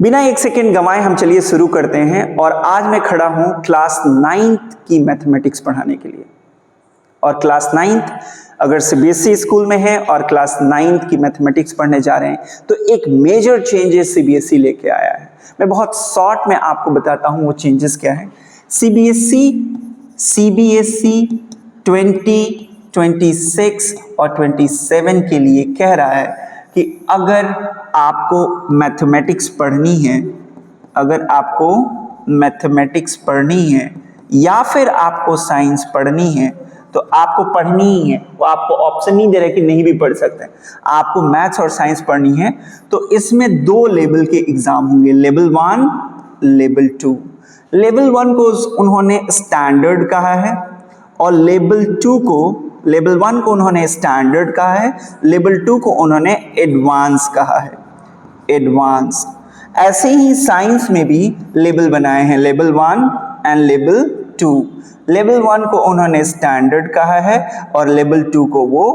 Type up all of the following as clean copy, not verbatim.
बिना एक सेकेंड गंवाए हम चलिए शुरू करते हैं। और आज मैं खड़ा हूं क्लास 9th की मैथमेटिक्स पढ़ाने के लिए। और क्लास 9th अगर सीबीएसई स्कूल में है और क्लास 9th की मैथमेटिक्स पढ़ने जा रहे हैं तो एक मेजर चेंजेस सीबीएसई लेके आया है। मैं बहुत शॉर्ट में आपको बताता हूं वो चेंजेस क्या है। सीबीएसई 2026 और 27 के लिए कह रहा है कि अगर आपको मैथमेटिक्स पढ़नी है या फिर आपको साइंस पढ़नी है तो आपको पढ़नी ही है। वो आपको ऑप्शन नहीं दे रहे कि नहीं भी पढ़ सकते हैं। आपको मैथ्स और साइंस पढ़नी है तो इसमें दो लेवल के एग्जाम होंगे, लेवल 1, लेवल 2। लेवल 1 को उन्होंने स्टैंडर्ड कहा है और लेवल 1 को उन्होंने स्टैंडर्ड कहा है, लेवल 2 को उन्होंने एडवांस कहा है, एडवांस। ऐसे ही साइंस में भी लेवल बनाए हैं, लेवल 1 एंड लेवल 2। लेवल 1 को उन्होंने स्टैंडर्ड कहा है और लेवल 2 को वो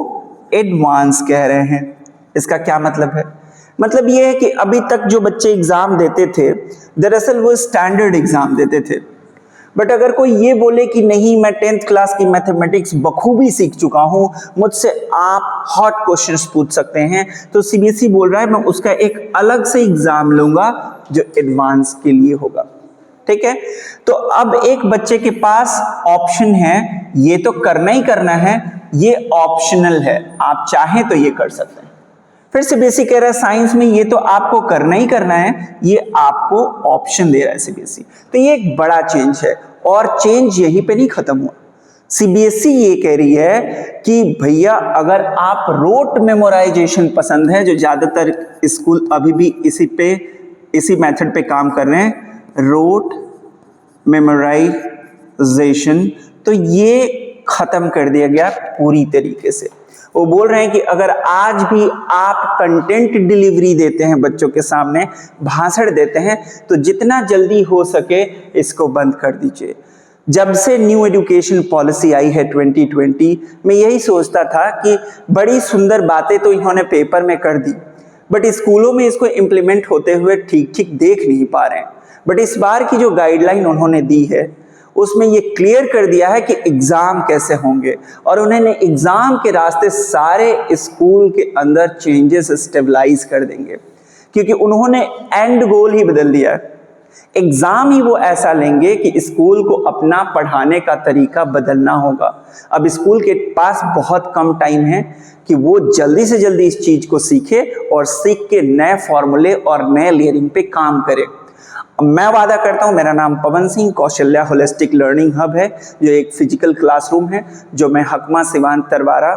एडवांस कह रहे हैं। इसका क्या मतलब है? मतलब ये है कि अभी तक जो बच्चे एग्जाम देते थे दरअसल वो स्टैंडर्ड एग्जाम देते थे। बट अगर कोई ये बोले कि नहीं मैं 10th क्लास की मैथमेटिक्स बखूबी सीख चुका हूं, मुझसे आप हॉट क्वेश्चंस पूछ सकते हैं, तो सीबीएसई बोल रहा है मैं उसका एक अलग से एग्जाम लूंगा जो एडवांस के लिए होगा। ठीक है, तो अब एक बच्चे के पास ऑप्शन है, ये तो करना ही करना है, ये ऑप्शनल है, आप चाहें तो ये कर सकते हैं। फिर सीबीएसई कह रहा है साइंस में ये तो आपको करना ही करना है, ये आपको ऑप्शन दे रहा है सीबीएसई। तो ये एक बड़ा चेंज है और चेंज यहीं पे नहीं खत्म हुआ। सीबीएसई ये कह रही है कि भैया अगर आप रोट मेमोराइजेशन पसंद है, जो ज्यादातर स्कूल अभी भी इसी मेथड पे काम कर रहे हैं, रोट मेमोराइजेशन, तो ये खत्म कर दिया गया पूरी तरीके से। वो बोल रहे हैं कि अगर आज भी आप कंटेंट डिलीवरी देते हैं, बच्चों के सामने भाषण देते हैं, तो जितना जल्दी हो सके इसको बंद कर दीजिए। जब से न्यू एजुकेशन पॉलिसी आई है 2020, मैं यही सोचता था कि बड़ी सुंदर बातें तो इन्होंने पेपर में कर दी, बट स्कूलों में इसको इम्प्लीमेंट होते हुए ठीक ठीक देख नहीं पा रहे हैं। बट इस बार की जो गाइडलाइन उन्होंने दी है उसमें ये क्लियर कर दिया है कि एग्जाम कैसे होंगे, और उन्होंने एग्जाम के रास्ते सारे स्कूल के अंदर चेंजेस स्टेबलाइज कर देंगे, क्योंकि उन्होंने एंड गोल ही बदल दिया है। एग्जाम ही वो ऐसा लेंगे कि स्कूल को अपना पढ़ाने का तरीका बदलना होगा। अब स्कूल के पास बहुत कम टाइम है कि वो जल्दी से जल्दी इस चीज को सीखे और सीख के नए फॉर्मूले और नए लेयरिंग पे काम करे। मैं वादा करता हूं, मेरा नाम Pawan Singh, Kaushalya holistic learning hub है, जो एक फिजिकल क्लासरूम है जो मैं हकमा सिवान तरवारा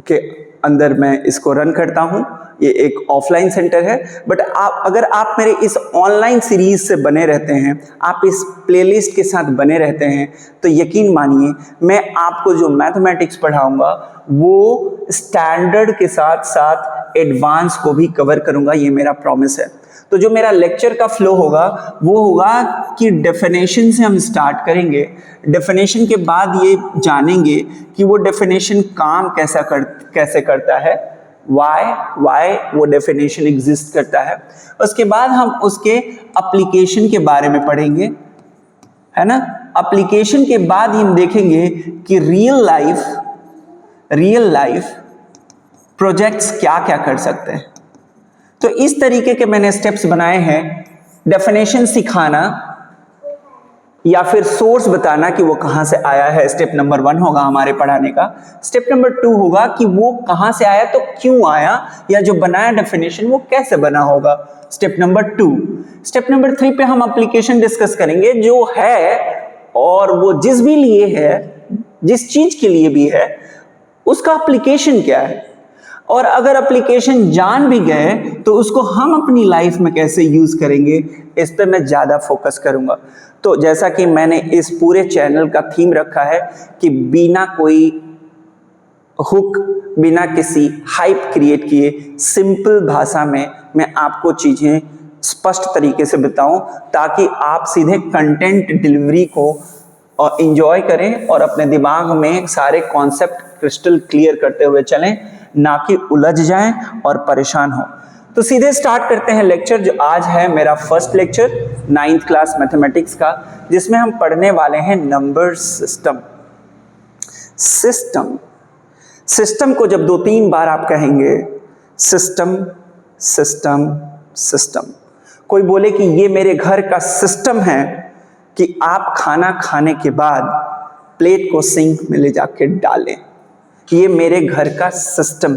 के अंदर मैं इसको रन करता हूं। ये एक ऑफलाइन सेंटर है, बट अगर आप मेरे इस ऑनलाइन सीरीज से बने रहते हैं, आप इस प्लेलिस्ट के साथ बने रहते हैं, तो यकीन मानिए मैं आपको जो मैथमेटिक्स पढ़ाऊंगा वो स्टैंडर्ड के साथ साथ एडवांस को भी कवर करूंगा, ये मेरा प्रॉमिस है। तो जो मेरा लेक्चर का फ्लो होगा वो होगा कि डेफिनेशन से हम स्टार्ट करेंगे। डेफिनेशन के बाद ये जानेंगे कि वो डेफिनेशन काम कैसे करता है, वाई वो डेफिनेशन एग्जिस्ट करता है। उसके बाद हम उसके एप्लीकेशन के बारे में पढ़ेंगे, है ना। एप्लीकेशन के बाद हम देखेंगे कि रियल लाइफ प्रोजेक्ट्स क्या क्या कर सकते हैं। तो इस तरीके के मैंने स्टेप्स बनाए हैं। डेफिनेशन सिखाना या फिर सोर्स बताना कि वो कहां से आया है, स्टेप नंबर 1 होगा हमारे पढ़ाने का। स्टेप नंबर 2 होगा कि वो कहां से आया, तो क्यों आया, या जो बनाया डेफिनेशन वो कैसे बना होगा, स्टेप नंबर 2। स्टेप नंबर 3 पे हम एप्लीकेशन डिस्कस करेंगे, जो है और वो जिस भी लिए है, जिस चीज के लिए भी है, उसका एप्लीकेशन क्या है, और अगर एप्लीकेशन जान भी गए तो उसको हम अपनी लाइफ में कैसे यूज करेंगे, इस पे मैं ज्यादा फोकस करूंगा। तो जैसा कि मैंने इस पूरे चैनल का थीम रखा है कि बिना कोई हुक, बिना किसी हाइप क्रिएट किए, सिंपल भाषा में मैं आपको चीजें स्पष्ट तरीके से बताऊं, ताकि आप सीधे कंटेंट डिलीवरी को एंजॉय करें और अपने दिमाग में सारे कॉन्सेप्ट क्रिस्टल क्लियर करते हुए चलें, ना कि उलझ जाएं और परेशान हो। तो सीधे स्टार्ट करते हैं लेक्चर, जो आज है मेरा first lecture 9th class mathematics का, जिसमें हम पढ़ने वाले हैं नंबर सिस्टम। सिस्टम को जब 2-3 बार आप कहेंगे सिस्टम सिस्टम सिस्टम, कोई बोले कि ये मेरे घर का सिस्टम है कि आप खाना खाने के बाद प्लेट को सिंक में ले जाके डालें, ये मेरे घर का सिस्टम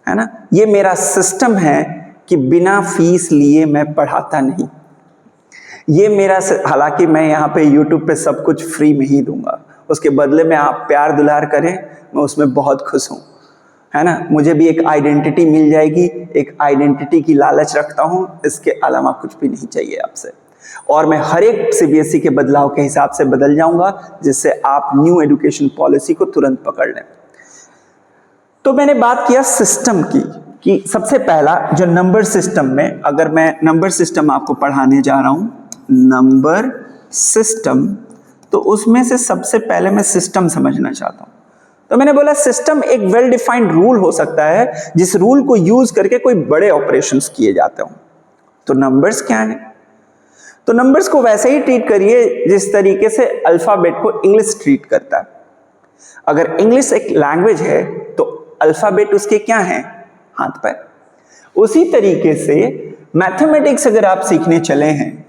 है ना। ये मेरा सिस्टम है कि बिना फीस लिए मैं पढ़ाता नहीं। ये मेरा, हालांकि मैं यहाँ पे YouTube पे सब कुछ फ्री में ही दूंगा, उसके बदले में आप प्यार दुलार करें, मैं उसमें बहुत खुश हूँ, है ना। मुझे भी एक आइडेंटिटी मिल जाएगी, एक आइडेंटिटी की लालच रखता हूँ, इसके अलावा कुछ भी नहीं चाहिए आपसे। और मैं हर एक CBSE के बदलाव के हिसाब से बदल जाऊंगा, जिससे आप न्यू एजुकेशन पॉलिसी को तुरंत पकड़ लें। तो मैंने बात किया सिस्टम की, कि सबसे पहला जो नंबर सिस्टम में, अगर मैं नंबर सिस्टम आपको पढ़ाने जा रहा हूं, नंबर सिस्टम, तो उसमें से सबसे पहले मैं सिस्टम समझना चाहता हूं। तो मैंने बोला सिस्टम एक वेल डिफाइंड रूल हो सकता है, जिस रूल को यूज करके कोई बड़े ऑपरेशंस किए जाते हो। तो नंबर्स क्या है? तो नंबर्स को वैसे ही ट्रीट करिए जिस तरीके से अल्फाबेट को इंग्लिश ट्रीट करता है। अगर इंग्लिश एक लैंग्वेज है तो अल्फाबेट उसके क्या हैं? हाथ पैर। उसी तरीके से मैथमेटिक्स अगर आप सीखने चले हैं,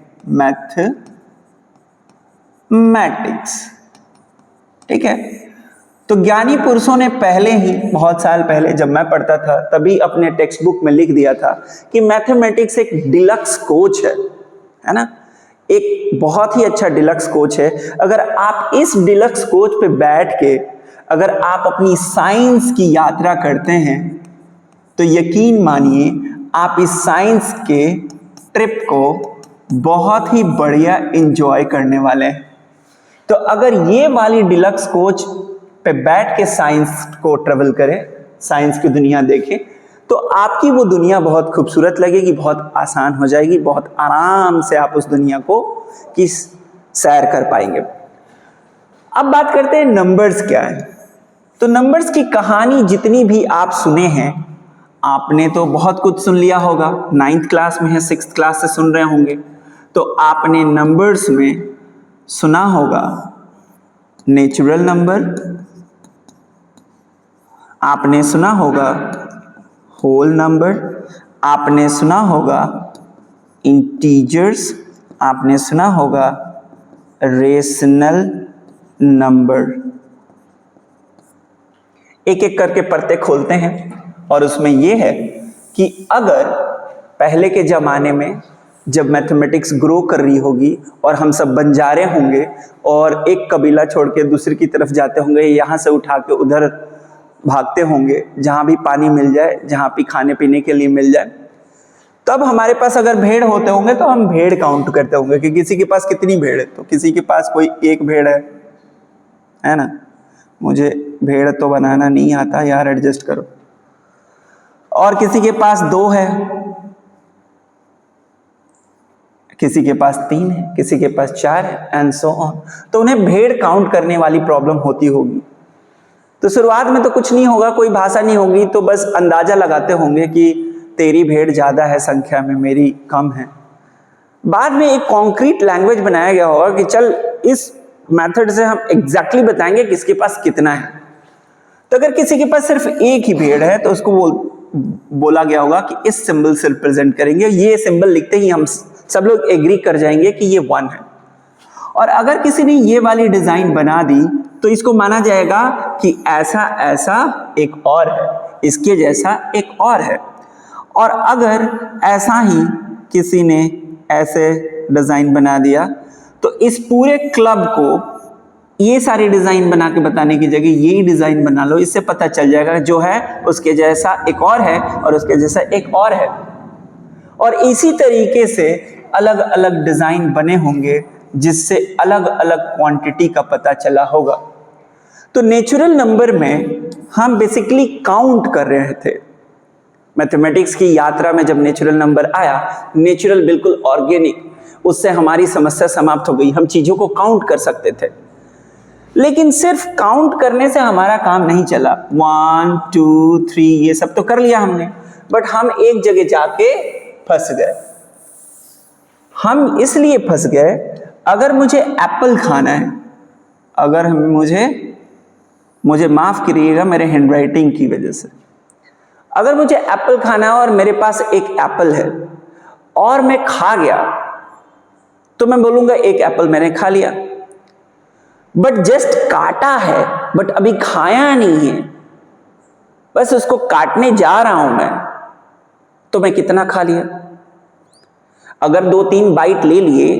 मैथमेटिक्स, ठीक है, तो ज्ञानी पुरुषों ने पहले ही, बहुत साल पहले जब मैं पढ़ता था, तभी अपने टेक्स्ट बुक में लिख दिया था कि मैथमेटिक्स एक डिलक्स कोच है ना, एक बहुत ही अच्छा डिलक्स कोच है। अगर आप इस डिलक्स कोच पे बैठ के अगर आप अपनी साइंस की यात्रा करते हैं, तो यकीन मानिए आप इस साइंस के ट्रिप को बहुत ही बढ़िया एंजॉय करने वाले हैं। तो अगर ये वाली डिलक्स कोच पे बैठ के साइंस को ट्रेवल करें, साइंस की दुनिया देखें, तो आपकी वो दुनिया बहुत खूबसूरत लगेगी, बहुत आसान हो जाएगी, बहुत आराम से आप उस दुनिया को की सैर कर पाएंगे। अब बात करते हैं नंबर्स क्या है। तो नंबर्स की कहानी जितनी भी आप सुने हैं, आपने तो बहुत कुछ सुन लिया होगा, 9th क्लास में है, 6th क्लास से सुन रहे होंगे। तो आपने नंबर्स में सुना होगा नेचुरल नंबर, आपने सुना होगा होल नंबर, आपने सुना होगा इंटीजर्स, आपने सुना होगा रेशनल नंबर। एक एक करके परतें खोलते हैं, और उसमें यह है कि अगर पहले के ज़माने में जब मैथमेटिक्स ग्रो कर रही होगी और हम सब बंजारे होंगे और एक कबीला छोड़ के दूसरी की तरफ जाते होंगे, यहाँ से उठा के उधर भागते होंगे, जहाँ भी पानी मिल जाए, जहाँ भी खाने पीने के लिए मिल जाए, तब हमारे पास अगर भेड़ होते होंगे तो हम भेड़ काउंट करते होंगे कि किसी के पास कितनी भेड़ है। तो किसी के पास कोई एक भेड़ है ना, मुझे भेड़ तो बनाना नहीं आता यार, एडजस्ट करो। और किसी के पास 2 है, किसी के पास 3 है, किसी के पास 4 है, एंड सो ऑन। तो उन्हें भेड़ काउंट करने वाली प्रॉब्लम होती होगी। तो शुरुआत में तो कुछ नहीं होगा, कोई भाषा नहीं होगी, तो बस अंदाजा लगाते होंगे कि तेरी भेड़ ज्यादा है संख्या में, मेरी कम है। बाद में एक कॉन्क्रीट लैंग्वेज बनाया गया होगा कि चल इस मेथड से हम एग्जैक्टली बताएंगे किसके पास कितना है। तो अगर किसी के पास सिर्फ एक ही भेड़ है तो उसको बोला गया होगा कि इस सिंबल से रिप्रेजेंट करेंगे, ये सिंबल लिखते ही हम सब लोग एग्री कर जाएंगे कि ये 1 है। और अगर किसी ने ये वाली डिजाइन बना दी तो इसको माना जाएगा कि ऐसा ऐसा एक और है, इसके जैसा एक और है। और अगर ऐसा ही किसी ने ऐसे डिजाइन बना दिया तो इस पूरे क्लब को ये सारी डिजाइन बना के बताने की जगह यही डिजाइन बना लो, इससे पता चल जाएगा जो है उसके जैसा एक और है और उसके जैसा एक और है। और इसी तरीके से अलग अलग डिजाइन बने होंगे जिससे अलग अलग क्वांटिटी का पता चला होगा। तो नेचुरल नंबर में हम बेसिकली काउंट कर रहे थे। मैथमेटिक्स की यात्रा में जब नेचुरल नंबर आया, नेचुरल बिल्कुल ऑर्गेनिक, उससे हमारी समस्या समाप्त हो गई, हम चीजों को काउंट कर सकते थे। लेकिन सिर्फ काउंट करने से हमारा काम नहीं चला। 1 2 3 ये सब तो कर लिया हमने, बट हम एक जगह जाके फंस गए। हम इसलिए फंस गए, अगर मुझे एप्पल खाना है, अगर मुझे माफ करिएगा मेरे हैंडराइटिंग की वजह से, अगर मुझे एप्पल खाना है और मेरे पास एक एप्पल है और मैं खा गया, तो मैं बोलूंगा एक एप्पल मैंने खा लिया। बट जस्ट काटा है, बट अभी खाया नहीं है, बस उसको काटने जा रहा हूं मैं, तो मैं कितना खा लिया? अगर 2-3 बाइट ले लिए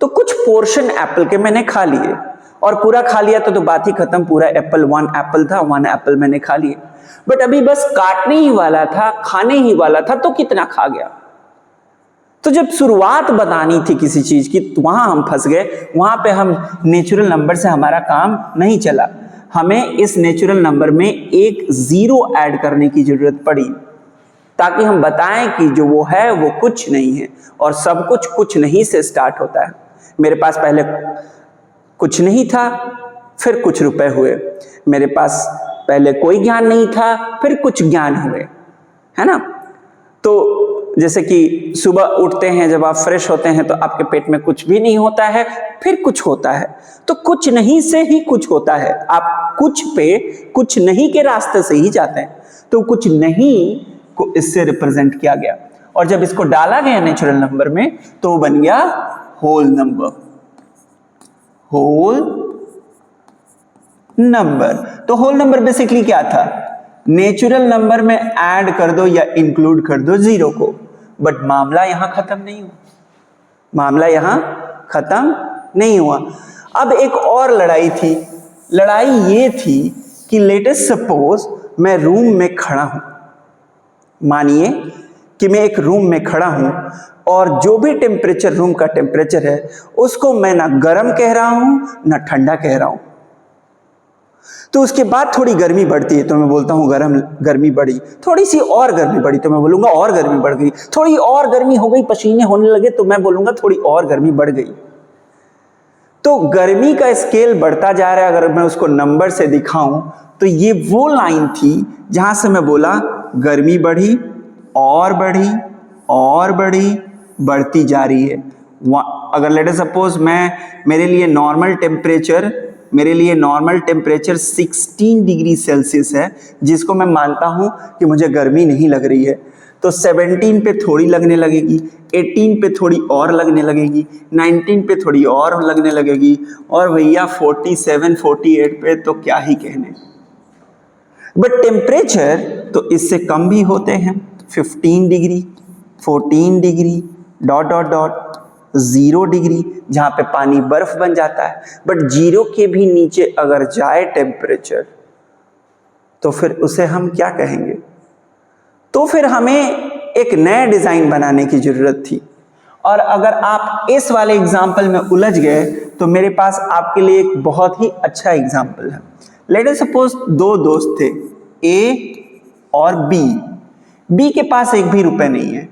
तो कुछ पोर्शन एप्पल के मैंने खा लिए, और पूरा खा लिया तो बात ही खत्म, पूरा एप्पल 1 एप्पल था, 1 एप्पल मैंने खा लिए। बट अभी बस काटने ही वाला था, खाने ही वाला था, तो कितना खा गया? तो जब शुरुआत बतानी थी किसी चीज की, तो वहां हम फंस गए। वहां पे हम नेचुरल नंबर से हमारा काम नहीं चला, हमें इस नेचुरल नंबर में एक 0 ऐड करने की जरूरत पड़ी, ताकि हम बताएं कि जो वो है वो कुछ नहीं है, और सब कुछ नहीं से स्टार्ट होता है। मेरे पास पहले कुछ नहीं था, फिर कुछ रुपए हुए। मेरे पास पहले कोई ज्ञान नहीं था, फिर कुछ ज्ञान हुए, है ना। तो जैसे कि सुबह उठते हैं, जब आप फ्रेश होते हैं तो आपके पेट में कुछ भी नहीं होता है, फिर कुछ होता है। तो कुछ नहीं से ही कुछ होता है। आप कुछ पे कुछ नहीं के रास्ते से ही जाते हैं। तो कुछ नहीं को इससे रिप्रेजेंट किया गया, और जब इसको डाला गया नेचुरल नंबर में तो वो बन गया होल नंबर। होल नंबर, तो होल नंबर बेसिकली क्या था? नेचुरल नंबर में ऐड कर दो या इंक्लूड कर दो 0 को। बट मामला यहां खत्म नहीं हुआ, मामला यहां खत्म नहीं हुआ। अब एक और लड़ाई थी। लड़ाई ये थी कि लेट अस सपोज मैं रूम में खड़ा हूं, मानिए कि मैं एक रूम में खड़ा हूं, और जो भी टेम्परेचर रूम का टेम्परेचर है उसको मैं ना गर्म कह रहा हूं ना ठंडा कह रहा हूं। तो उसके बाद थोड़ी गर्मी बढ़ती है तो मैं बोलता हूं गर्मी बढ़ी, थोड़ी सी और गर्मी बढ़ी तो मैं बोलूंगा और गर्मी बढ़ गई, थोड़ी और गर्मी हो गई, पसीने होने लगे तो मैं बोलूंगा थोड़ी और गर्मी बढ़ गई। तो गर्मी का स्केल बढ़ता जा रहा है। अगर मैं उसको नंबर से दिखाऊं तो ये वो लाइन थी जहां से मैं बोला गर्मी बढ़ी और बढ़ी और बढ़ी, बढ़ती जा रही है। अगर लेट अस सपोज मेरे लिए नॉर्मल टेम्परेचर 16 डिग्री सेल्सियस है, जिसको मैं मानता हूं कि मुझे गर्मी नहीं लग रही है, तो 17 पे थोड़ी लगने लगेगी, 18 पे थोड़ी और लगने लगेगी, 19 पे थोड़ी और लगने लगेगी, और भैया 47 48 पे तो क्या ही कहने। बट टेम्परेचर तो इससे कम भी होते हैं, 15 degree, 14 degree, dot dot dot 0 degree, जहां पे पानी बर्फ बन जाता है। बट 0 के भी नीचे अगर जाए टेम्परेचर तो फिर उसे हम क्या कहेंगे? तो फिर हमें एक नया डिजाइन बनाने की जरूरत थी। और अगर आप इस वाले एग्जाम्पल में उलझ गए तो मेरे पास आपके लिए एक बहुत ही अच्छा एग्जाम्पल है। लेट अस सपोज 2 दोस्त थे, ए और बी। बी के पास एक भी रुपए नहीं है,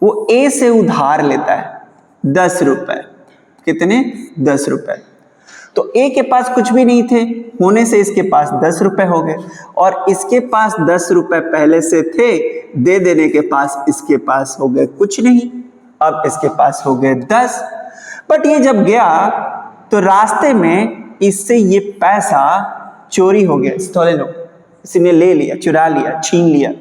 वो ए से उधार लेता है 10 रुपए। कितने? 10 रुपए। तो ए के पास कुछ भी नहीं थे, होने से इसके पास 10 रुपए हो गए, और इसके पास 10 रुपए पहले से थे, दे देने के पास इसके पास हो गए कुछ नहीं, अब इसके पास हो गए 10। बट ये जब गया तो रास्ते में इससे ये पैसा चोरी हो गया, स्टोलन हो, किसी ने ले लिया, चुरा लिया, छीन लिया।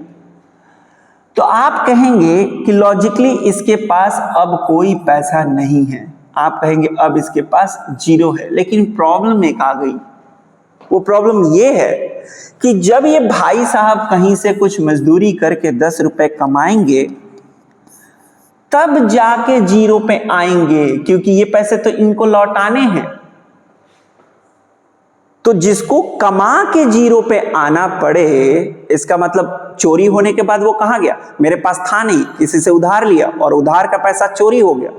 तो आप कहेंगे कि लॉजिकली इसके पास अब कोई पैसा नहीं है, आप कहेंगे अब इसके पास 0 है। लेकिन प्रॉब्लम एक आ गई। वो प्रॉब्लम ये है कि जब ये भाई साहब कहीं से कुछ मजदूरी करके 10 रुपए कमाएंगे तब जाके 0 पे आएंगे, क्योंकि ये पैसे तो इनको लौटाने हैं। तो जिसको कमा के 0 पे आना पड़े, इसका मतलब चोरी होने के बाद वो कहां गया? मेरे पास था नहीं, किसी से उधार लिया और उधार का पैसा चोरी हो गया।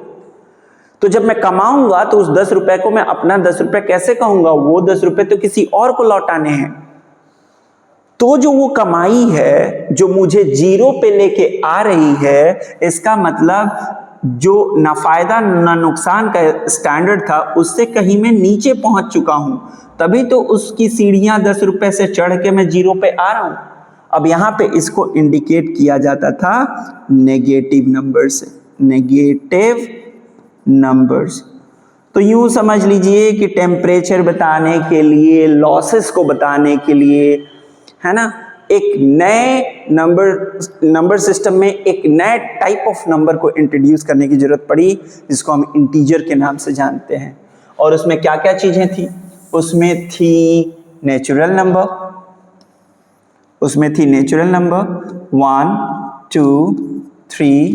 तो जब मैं कमाऊंगा तो उस 10 रुपए को मैं अपना 10 रुपए कैसे कहूंगा? वो 10 रुपए तो किसी और को लौटाने हैं। तो जो वो कमाई है जो मुझे 0 पे लेके आ रही है, इसका मतलब जो ना फायदा ना नुकसान का स्टैंडर्ड था उससे कहीं मैं नीचे पहुंच चुका हूं, तभी तो उसकी सीढ़ियां 10 रुपए से चढ़ के मैं 0 पे आ रहा हूं। अब यहाँ पे इसको इंडिकेट किया जाता था नेगेटिव नंबर से, नेगेटिव नंबर्स। तो यूं समझ लीजिए कि टेम्परेचर बताने के लिए, लॉसेस को बताने के लिए, है ना, एक नए नंबर सिस्टम में एक नए टाइप ऑफ नंबर को इंट्रोड्यूस करने की जरूरत पड़ी, जिसको हम इंटीजर के नाम से जानते हैं। और उसमें क्या क्या चीजें थी? उसमें थी नेचुरल नंबर, उसमें थी natural number 1 2 3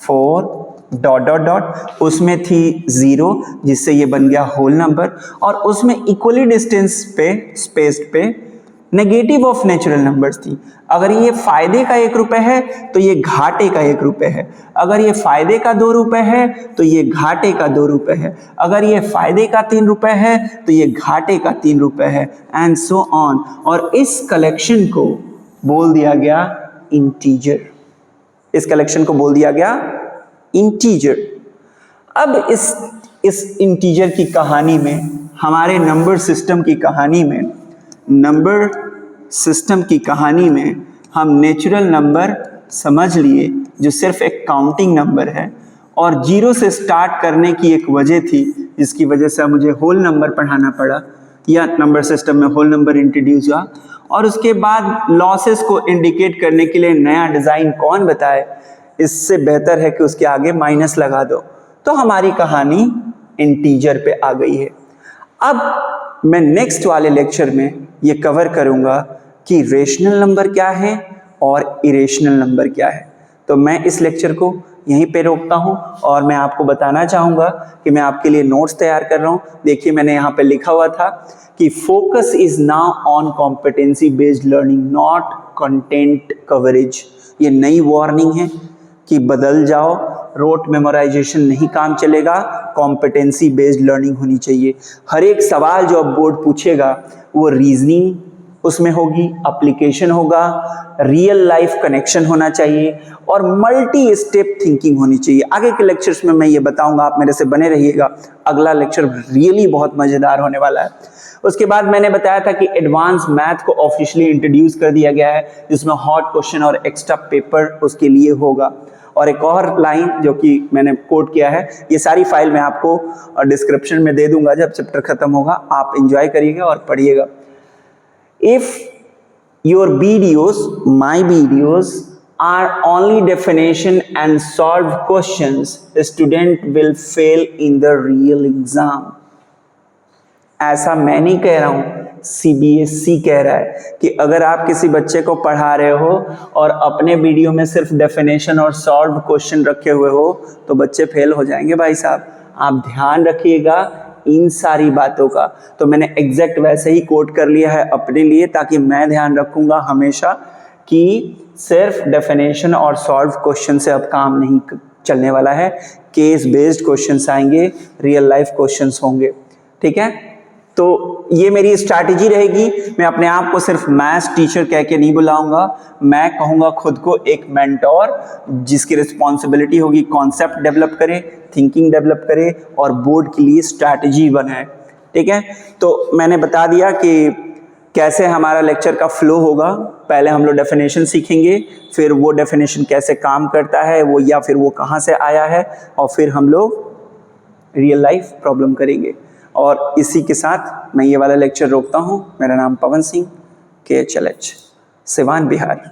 4 dot dot dot, उसमें थी 0 जिससे ये बन गया होल नंबर, और उसमें इक्वली डिस्टेंस पे स्पेस्ड पे नेगेटिव ऑफ नेचुरल नंबर्स थी। अगर ये फायदे का 1 रुपए है तो ये घाटे का 1 रुपए है, अगर ये फायदे का 2 रुपए है तो ये घाटे का 2 रुपए है, अगर ये फायदे का 3 रुपए है तो ये घाटे का 3 रुपए है, एंड सो ऑन। और इस कलेक्शन को बोल दिया गया इंटीजर, इस कलेक्शन को बोल दिया गया इंटीजर। अब इस इंटीजर की कहानी में, हमारे नंबर सिस्टम की कहानी में, नंबर सिस्टम की कहानी में हम नेचुरल नंबर समझ लिए जो सिर्फ एक काउंटिंग नंबर है, और 0 से स्टार्ट करने की एक वजह थी जिसकी वजह से मुझे होल नंबर पढ़ाना पड़ा, या नंबर सिस्टम में होल नंबर इंट्रोड्यूस हुआ। और उसके बाद लॉसेस को इंडिकेट करने के लिए नया डिज़ाइन कौन बताए, इससे बेहतर है कि उसके आगे माइनस लगा दो। तो हमारी कहानी इंटीजर पे आ गई है। अब मैं नेक्स्ट वाले लेक्चर में ये कवर करूँगा कि रेशनल नंबर क्या है और इरेशनल नंबर क्या है। तो मैं इस लेक्चर को यहीं पे रोकता हूँ, और मैं आपको बताना चाहूँगा कि मैं आपके लिए नोट्स तैयार कर रहा हूँ। देखिए मैंने यहाँ पे लिखा हुआ था कि focus is now on competency based learning not content coverage. ये नई वार्निंग है कि बदल जाओ, रोट मेमोराइजेशन नहीं काम चलेगा, कॉम्पिटेंसी बेस्ड लर्निंग होनी चाहिए। हर एक सवाल जो अब बोर्ड पूछेगा वो रीजनिंग उसमें होगी, एप्लीकेशन होगा, रियल लाइफ कनेक्शन होना चाहिए, और मल्टी स्टेप थिंकिंग होनी चाहिए। आगे के लेक्चर्स में मैं ये बताऊंगा, आप मेरे से बने रहिएगा। अगला लेक्चर रियली बहुत मज़ेदार होने वाला है। उसके बाद मैंने बताया था कि एडवांस मैथ को ऑफिशियली इंट्रोड्यूस कर दिया गया है, जिसमें हॉट क्वेश्चन और एक्स्ट्रा पेपर उसके लिए होगा। और एक और लाइन जो कि मैंने कोट किया है, ये सारी फाइल मैं आपको डिस्क्रिप्शन में दे दूंगा जब चैप्टर खत्म होगा, आप एंजॉय करिएगा और पढ़िएगा। If your videos, my videos, are only definition and solved questions, the student will fail in the real exam. ऐसा मैं नहीं कह रहा हूँ, CBSE कह रहा है कि अगर आप किसी बच्चे को पढ़ा रहे हो और अपने वीडियो में सिर्फ डेफिनेशन और सॉल्व क्वेश्चन रखे हुए हो तो बच्चे फेल हो जाएंगे भाई साहब। आप ध्यान रखिएगा इन सारी बातों का। तो मैंने एग्जैक्ट वैसे ही कोट कर लिया है अपने लिए, ताकि मैं ध्यान रखूंगा हमेशा कि सिर्फ डेफिनेशन और सॉल्व क्वेश्चन से अब काम नहीं चलने वाला है। केस बेस्ड क्वेश्चंस आएंगे, रियल लाइफ क्वेश्चंस होंगे, ठीक है। तो ये मेरी स्ट्रैटेजी रहेगी। मैं अपने आप को सिर्फ मैथ्स टीचर कह के नहीं बुलाऊंगा, मैं कहूँगा खुद को एक मेंटोर, जिसकी रिस्पॉन्सिबिलिटी होगी कॉन्सेप्ट डेवलप करे, थिंकिंग डेवलप करे और बोर्ड के लिए स्ट्रैटेजी बनाए, ठीक है। तो मैंने बता दिया कि कैसे हमारा लेक्चर का फ्लो होगा। पहले हम लोग डेफिनेशन सीखेंगे, फिर वो डेफिनेशन कैसे काम करता है वो, या फिर वो कहाँ से आया है, और फिर हम लोग रियल लाइफ प्रॉब्लम करेंगे। और इसी के साथ मैं ये वाला लेक्चर रोकता हूँ। मेरा नाम पवन सिंह, KHLH, सिवान, बिहार।